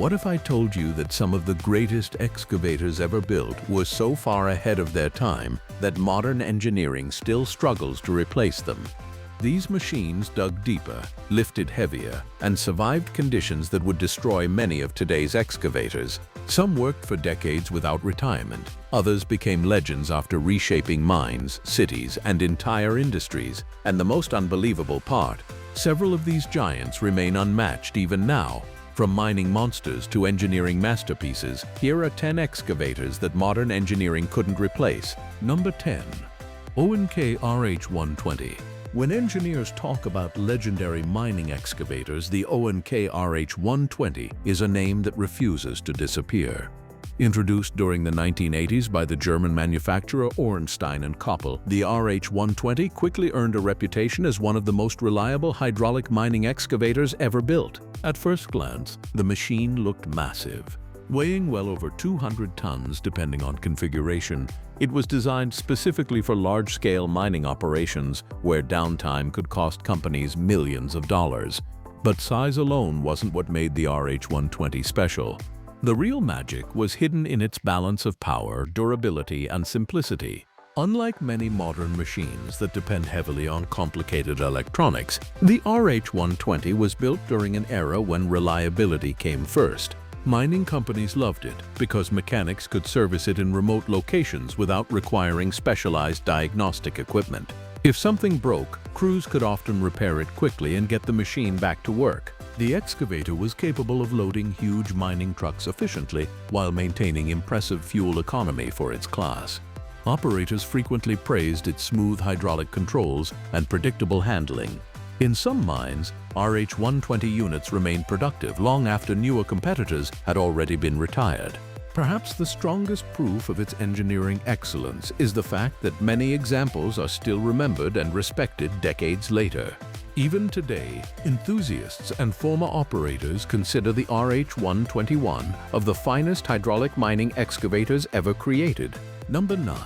What if I told you that some of the greatest excavators ever built were so far ahead of their time that modern engineering still struggles to replace them? These machines dug deeper, lifted heavier, and survived conditions that would destroy many of today's excavators. Some worked for decades without retirement. Others became legends after reshaping mines, cities, and entire industries. And the most unbelievable part, several of these giants remain unmatched even now. From mining monsters to engineering masterpieces, here are 10 excavators that modern engineering couldn't replace. Number 10. O&K RH120. When engineers talk about legendary mining excavators, the O&K RH120 is a name that refuses to disappear. Introduced during the 1980s by the German manufacturer Ornstein & Koppel, the RH120 quickly earned a reputation as one of the most reliable hydraulic mining excavators ever built. At first glance, the machine looked massive. Weighing well over 200 tons depending on configuration, it was designed specifically for large-scale mining operations where downtime could cost companies millions of dollars. But size alone wasn't what made the RH120 special. The real magic was hidden in its balance of power, durability, and simplicity. Unlike many modern machines that depend heavily on complicated electronics, the RH120 was built during an era when reliability came first. Mining companies loved it because mechanics could service it in remote locations without requiring specialized diagnostic equipment. If something broke, crews could often repair it quickly and get the machine back to work. The excavator was capable of loading huge mining trucks efficiently while maintaining impressive fuel economy for its class. Operators frequently praised its smooth hydraulic controls and predictable handling. In some mines, RH120 units remained productive long after newer competitors had already been retired. Perhaps the strongest proof of its engineering excellence is the fact that many examples are still remembered and respected decades later. Even today, enthusiasts and former operators consider the RH120 one of the finest hydraulic mining excavators ever created. Number 9.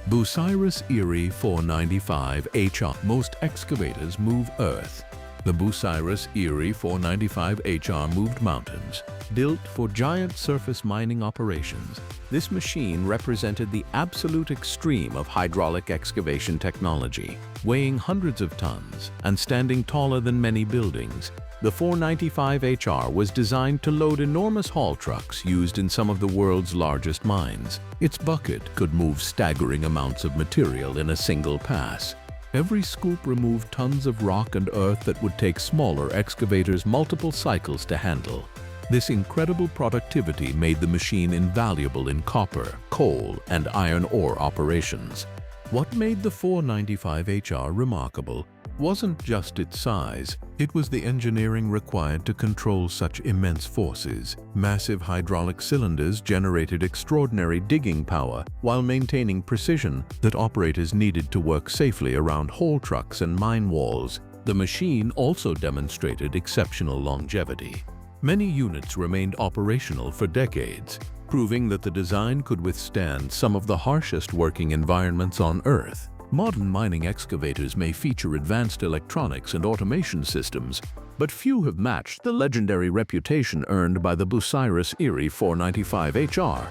Bucyrus-Erie 495 HR. Most excavators move earth. The Bucyrus-Erie 495 HR moved mountains. Built for giant surface mining operations, this machine represented the absolute extreme of hydraulic excavation technology. Weighing hundreds of tons and standing taller than many buildings, the 495 HR was designed to load enormous haul trucks used in some of the world's largest mines. Its bucket could move staggering amounts of material in a single pass. Every scoop removed tons of rock and earth that would take smaller excavators multiple cycles to handle. This incredible productivity made the machine invaluable in copper, coal, and iron ore operations. What made the 495 HR remarkable wasn't just its size, it was the engineering required to control such immense forces. Massive hydraulic cylinders generated extraordinary digging power while maintaining precision that operators needed to work safely around haul trucks and mine walls. The machine also demonstrated exceptional longevity. Many units remained operational for decades, proving that the design could withstand some of the harshest working environments on Earth. Modern mining excavators may feature advanced electronics and automation systems, but few have matched the legendary reputation earned by the Bucyrus-Erie 495 HR.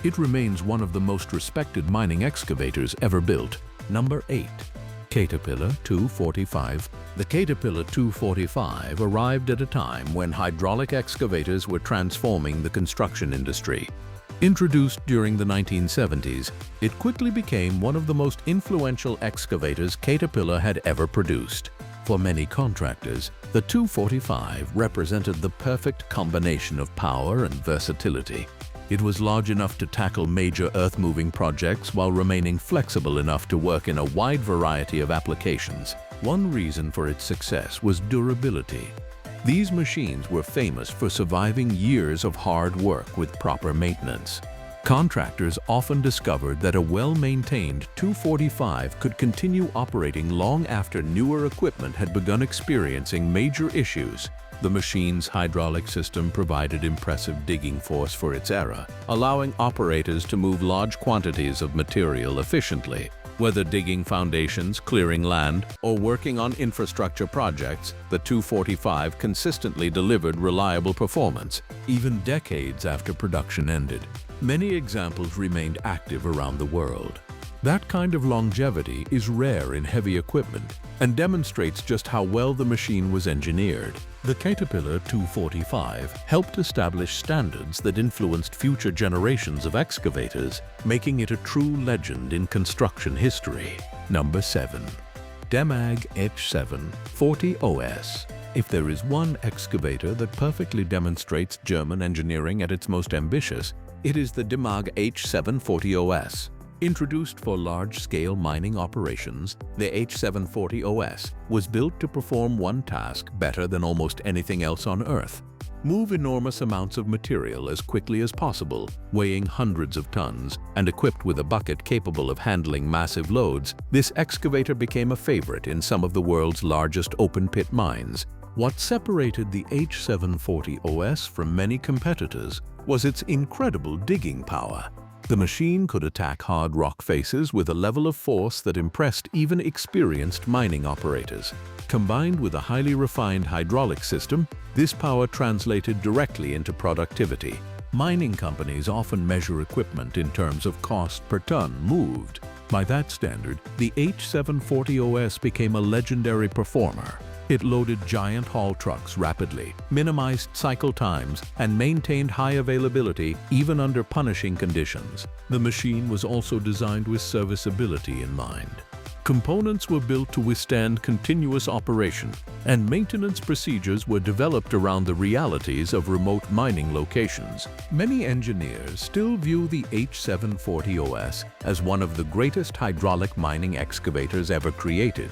It remains one of the most respected mining excavators ever built. Number 8. Caterpillar 245. The Caterpillar 245 arrived at a time when hydraulic excavators were transforming the construction industry. Introduced during the 1970s, it quickly became one of the most influential excavators Caterpillar had ever produced. For many contractors, the 245 represented the perfect combination of power and versatility. It was large enough to tackle major earth-moving projects while remaining flexible enough to work in a wide variety of applications. One reason for its success was durability. These machines were famous for surviving years of hard work with proper maintenance. Contractors often discovered that a well-maintained 245 could continue operating long after newer equipment had begun experiencing major issues. The machine's hydraulic system provided impressive digging force for its era, allowing operators to move large quantities of material efficiently. Whether digging foundations, clearing land, or working on infrastructure projects, the 245 consistently delivered reliable performance, even decades after production ended. Many examples remained active around the world. That kind of longevity is rare in heavy equipment and demonstrates just how well the machine was engineered. The Caterpillar 245 helped establish standards that influenced future generations of excavators, making it a true legend in construction history. Number 7. Demag H740 OS. If there is one excavator that perfectly demonstrates German engineering at its most ambitious, it is the Demag H740 OS. Introduced for large-scale mining operations, the H740 OS was built to perform one task better than almost anything else on Earth: move enormous amounts of material as quickly as possible, weighing hundreds of tons, and equipped with a bucket capable of handling massive loads. This excavator became a favorite in some of the world's largest open-pit mines. What separated the H740 OS from many competitors was its incredible digging power. The machine could attack hard rock faces with a level of force that impressed even experienced mining operators. Combined with a highly refined hydraulic system, this power translated directly into productivity. Mining companies often measure equipment in terms of cost per ton moved. By that standard, the H740 OS became a legendary performer. It loaded giant haul trucks rapidly, minimized cycle times, and maintained high availability even under punishing conditions. The machine was also designed with serviceability in mind. Components were built to withstand continuous operation, and maintenance procedures were developed around the realities of remote mining locations. Many engineers still view the H740 OS as one of the greatest hydraulic mining excavators ever created.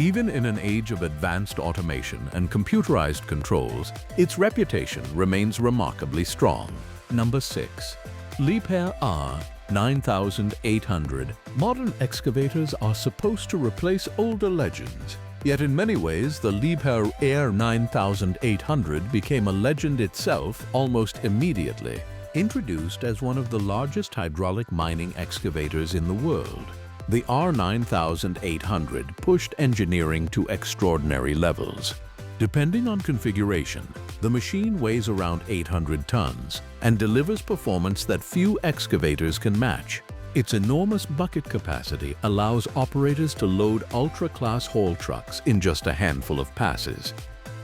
Even in an age of advanced automation and computerized controls, its reputation remains remarkably strong. Number 6. Liebherr R 9800. Modern excavators are supposed to replace older legends. Yet in many ways, the Liebherr R 9800 became a legend itself almost immediately. Introduced as one of the largest hydraulic mining excavators in the world, the R 9800 pushed engineering to extraordinary levels. Depending on configuration, the machine weighs around 800 tons and delivers performance that few excavators can match. Its enormous bucket capacity allows operators to load ultra-class haul trucks in just a handful of passes.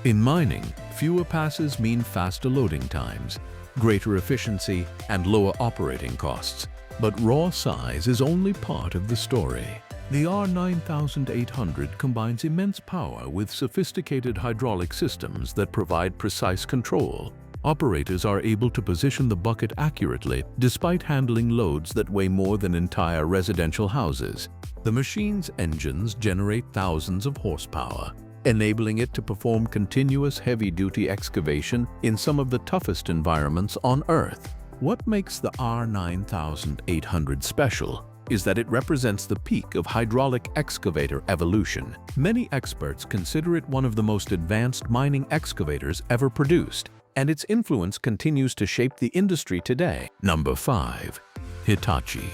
In mining, fewer passes mean faster loading times, greater efficiency, and lower operating costs. But raw size is only part of the story. The R 9800 combines immense power with sophisticated hydraulic systems that provide precise control. Operators are able to position the bucket accurately despite handling loads that weigh more than entire residential houses. The machine's engines generate thousands of horsepower, enabling it to perform continuous heavy-duty excavation in some of the toughest environments on Earth. What makes the R 9800 special is that it represents the peak of hydraulic excavator evolution. Many experts consider it one of the most advanced mining excavators ever produced, and its influence continues to shape the industry today. Number 5. Hitachi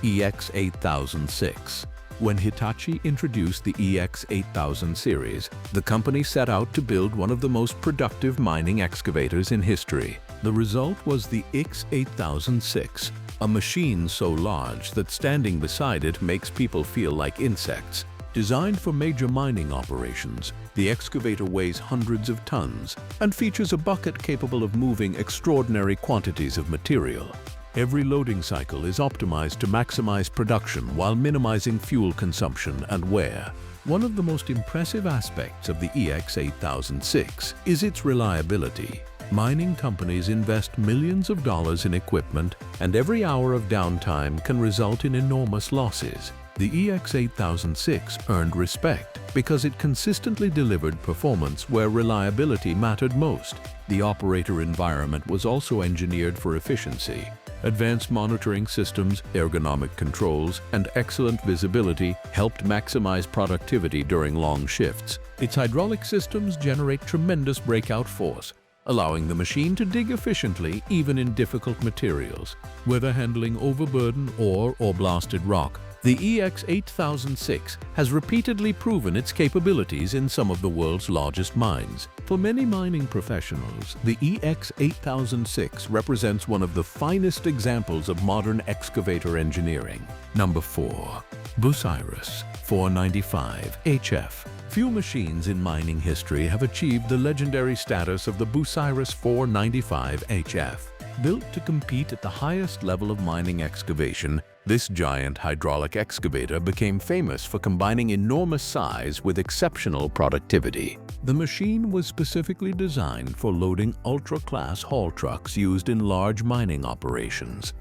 EX8000-6. When Hitachi introduced the EX8000 series, the company set out to build one of the most productive mining excavators in history. The result was the EX8000-6, a machine so large that standing beside it makes people feel like insects. Designed for major mining operations, the excavator weighs hundreds of tons and features a bucket capable of moving extraordinary quantities of material. Every loading cycle is optimized to maximize production while minimizing fuel consumption and wear. One of the most impressive aspects of the EX8000-6 is its reliability. Mining companies invest millions of dollars in equipment, and every hour of downtime can result in enormous losses. The EX8000-6 earned respect because it consistently delivered performance where reliability mattered most. The operator environment was also engineered for efficiency. Advanced monitoring systems, ergonomic controls, and excellent visibility helped maximize productivity during long shifts. Its hydraulic systems generate tremendous breakout force, allowing the machine to dig efficiently even in difficult materials. Whether handling overburden ore or blasted rock, The EX8000-6 has repeatedly proven its capabilities in some of the world's largest mines. For many mining professionals, the EX8000-6 represents one of the finest examples of modern excavator engineering. Number 4. Bucyrus-495 HF. Few machines in mining history have achieved the legendary status of the Bucyrus-495 HF. Built to compete at the highest level of mining excavation, this giant hydraulic excavator became famous for combining enormous size with exceptional productivity. The machine was specifically designed for loading ultra-class haul trucks used in large mining operations.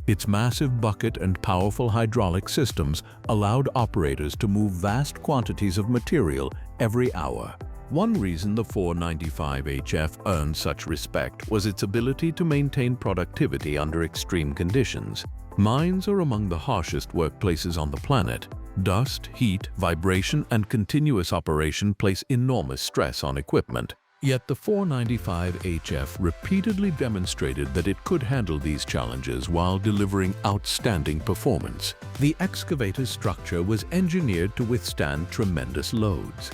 Its massive bucket and powerful hydraulic systems allowed operators to move vast quantities of material every hour. One reason the 495 HF earned such respect was its ability to maintain productivity under extreme conditions. Mines are among the harshest workplaces on the planet. Dust, heat, vibration, and continuous operation place enormous stress on equipment. Yet the 495 HF repeatedly demonstrated that it could handle these challenges while delivering outstanding performance. The excavator's structure was engineered to withstand tremendous loads.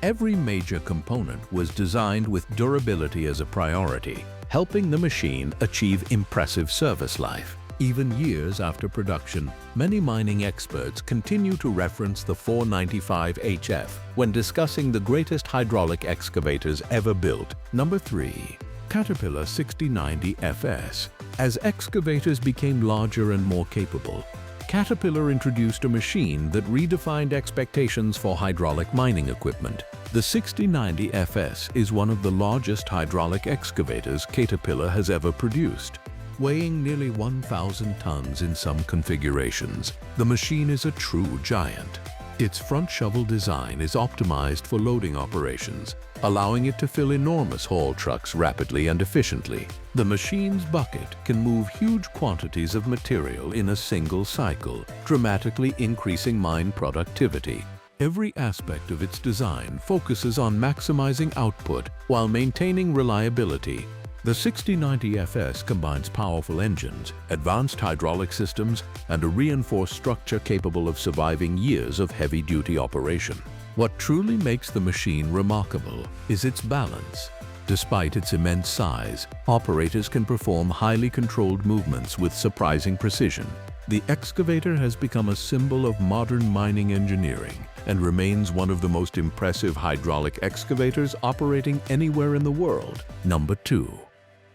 Every major component was designed with durability as a priority, helping the machine achieve impressive service life. Even years after production, many mining experts continue to reference the 495 HF when discussing the greatest hydraulic excavators ever built. Number 3. Caterpillar 6090 FS. As excavators became larger and more capable, Caterpillar introduced a machine that redefined expectations for hydraulic mining equipment. The 6090 FS is one of the largest hydraulic excavators Caterpillar has ever produced. Weighing nearly 1,000 tons in some configurations, the machine is a true giant. Its front shovel design is optimized for loading operations, allowing it to fill enormous haul trucks rapidly and efficiently. The machine's bucket can move huge quantities of material in a single cycle, dramatically increasing mine productivity. Every aspect of its design focuses on maximizing output while maintaining reliability. The 6090 FS combines powerful engines, advanced hydraulic systems, and a reinforced structure capable of surviving years of heavy-duty operation. What truly makes the machine remarkable is its balance. Despite its immense size, operators can perform highly controlled movements with surprising precision. The excavator has become a symbol of modern mining engineering and remains one of the most impressive hydraulic excavators operating anywhere in the world. Number 2.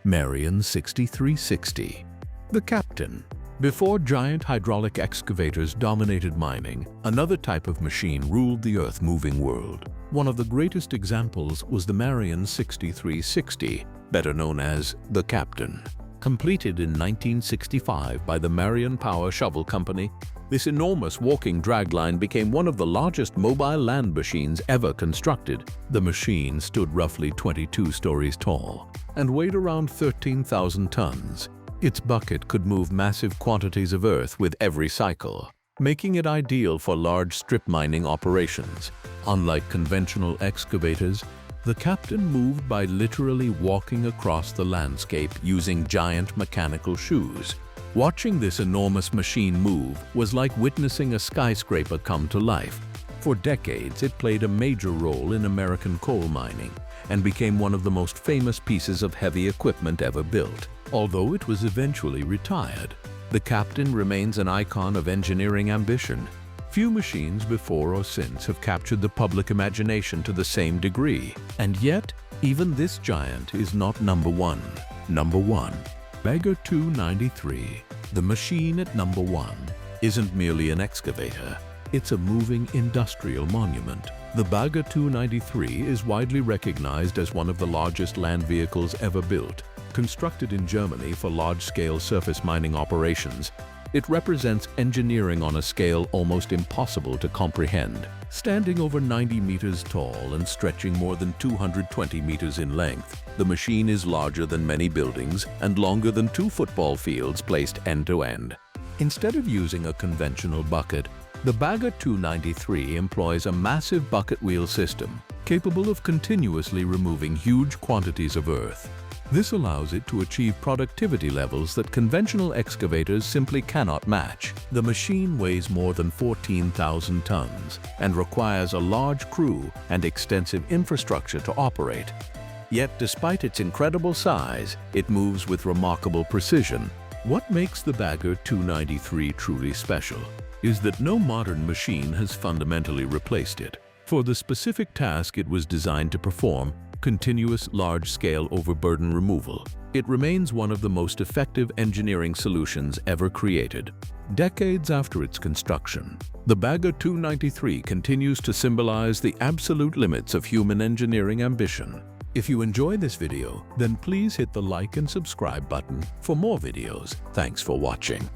Marion 6360. The Captain. Before giant hydraulic excavators dominated mining, another type of machine ruled the earth-moving world. One of the greatest examples was the Marion 6360, better known as the Captain. Completed in 1965 by the Marion Power Shovel Company, this enormous walking dragline became one of the largest mobile land machines ever constructed. The machine stood roughly 22 stories tall and weighed around 13,000 tons. Its bucket could move massive quantities of earth with every cycle, making it ideal for large strip mining operations. Unlike conventional excavators, the Captain moved by literally walking across the landscape using giant mechanical shoes. Watching this enormous machine move was like witnessing a skyscraper come to life. For decades, it played a major role in American coal mining and became one of the most famous pieces of heavy equipment ever built. Although it was eventually retired, the Captain remains an icon of engineering ambition. Few machines before or since have captured the public imagination to the same degree. And yet, even this giant is not number 1. Number 1. Bagger 293. The machine at number 1 isn't merely an excavator, it's a moving industrial monument. The Bagger 293 is widely recognized as one of the largest land vehicles ever built. Constructed in Germany for large-scale surface mining operations, it represents engineering on a scale almost impossible to comprehend. Standing over 90 meters tall and stretching more than 220 meters in length, the machine is larger than many buildings and longer than 2 football fields placed end-to-end. Instead of using a conventional bucket, the Bagger 293 employs a massive bucket wheel system capable of continuously removing huge quantities of earth. This allows it to achieve productivity levels that conventional excavators simply cannot match. The machine weighs more than 14,000 tons and requires a large crew and extensive infrastructure to operate. Yet, despite its incredible size, it moves with remarkable precision. What makes the Bagger 293 truly special is that no modern machine has fundamentally replaced it. For the specific task it was designed to perform, continuous large-scale overburden removal, it remains one of the most effective engineering solutions ever created. Decades after its construction, the Bagger 293 continues to symbolize the absolute limits of human engineering ambition. If you enjoyed this video, then please hit the like and subscribe button for more videos. Thanks for watching.